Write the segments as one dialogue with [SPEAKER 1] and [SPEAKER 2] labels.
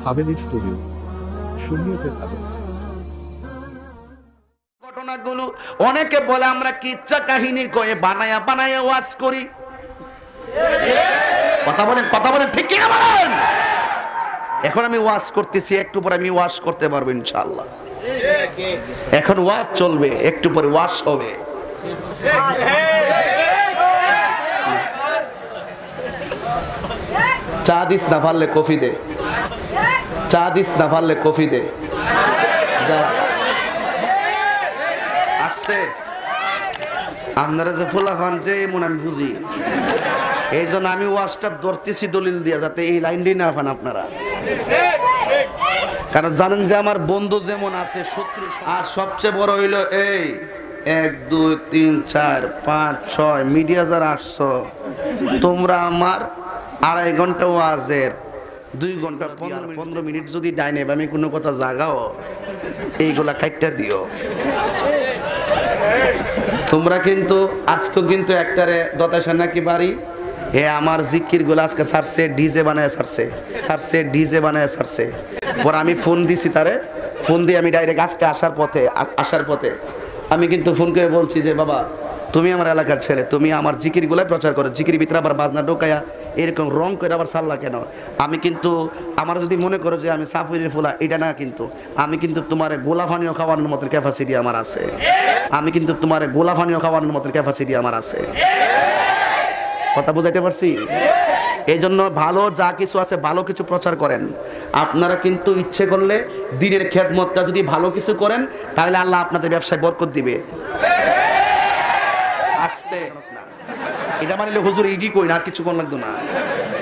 [SPEAKER 1] Haveli studio, শূন্যতে আলো।
[SPEAKER 2] ঘটনাগুলো অনেকে বলে আমরা কিচ্ছা কাহিনী কয়ে বানায়া বানায়া ওয়াজ করি। কথা বলেন ঠিক কিনা বলেন? এখন আমি ওয়াজ করতেছি, একটু পরে আমি ওয়াজ করতে পারবো ইনশাআল্লাহ। এখন ওয়াজ চলবে, একটু পরে ওয়াজ হবে। চা দিস না পারলে কফি দে, চা দিস না পারলে কফি দে। আসতে আপনারা যে ফুলা খান যে এমন আমি বুঝি, এই জন্য আমি ওয়াজটা ধরতেছি দলিল দিয়া, যাতে এই লাইনটাই না পান আপনারা। কারণ জানেন যে আমার বন্ধু যেমন আছে শত্রু, আর সবচেয়ে বড় হইল এই 1 2 3 4 5 6 মিডিয়া যারা আসছো, তোমরা আমার 2.5 ঘন্টা ওয়াজের 2 ঘন্টা 15 মিনিট যদি ডাইনে আমি কোনো কথা জাগাও, এইগুলা কাইটটা দিও। তোমরা কিন্তু আজকে কিন্তু একটারে দতাশা নাকি বাড়ি আমার জিকির গুলো আজকে ছাড়ছে, ডিজে বানায় ডিজে বানায় ছাড়ছে। পর আমি ফোন দিছি তারে, ফোন দিয়ে আমি ডাইরেক্ট আজকে আসার পথে আমি কিন্তু ফোন করে বলছি যে বাবা তুমি আমার এলাকার ছেলে, তুমি আমার জিকির গুলাই প্রচার করো, জিকির ভিতরে আবার বাজনা ঢোকায়া এরকম রং করে আবার সাল্লা কেন? আমি কিন্তু আমার যদি মনে করো যে আমি সাফুরির ফুলা, এটা না, কিন্তু আমি কিন্তু তোমার গোলাফানিও খাওয়ানোর মতো ক্যাপাসিটি আমার আছে। আমি কিন্তু তোমার গোলাফানিও খাওয়ানোর মতো ক্যাপাসিটি আমার আছে। কথা বুঝাইতে পারছি? এই জন্য ভালো যা কিছু আছে ভালো কিছু প্রচার করেন। আপনারা কিন্তু ইচ্ছে করলে দিনের খেদমতটা যদি ভালো কিছু করেন, তাহলে আল্লাহ আপনাদের ব্যবসায় বরকত দিবে। আসতে এটা মানে হুজুর ইডি কই না, কিছু কোন লাগতো না।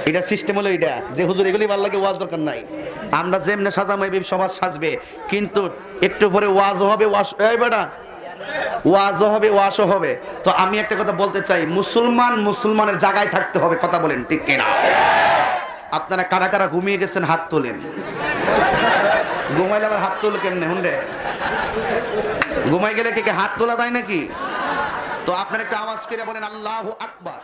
[SPEAKER 2] এটা সিস্টেম হলো এটা যে হুজুর এগুলি ভালো লাগে, ওয়াজ দরকার নাই। আমরা যেমনে সাজামাইবে সমাজ সাজবে, কিন্তু একটু পরে ওয়াজও হবে, ওয়াজও হবে, ওয়াশও হবে। তো আমি একটা কথা বলতে চাই, মুসলমানের জায়গায় থাকতে হবে। কথা বলেন ঠিক কিনা? আপনারা কারা কারা ঘুমিয়ে গেছেন হাত তোলেন। ঘুমাইলে আবার হাত তোলো কেমনে? হুন্ডে ঘুমাই গেলে কি হাত তোলা যায় নাকি? তো আপনারা একটু আওয়াজ করে বলেন আল্লাহু আকবার।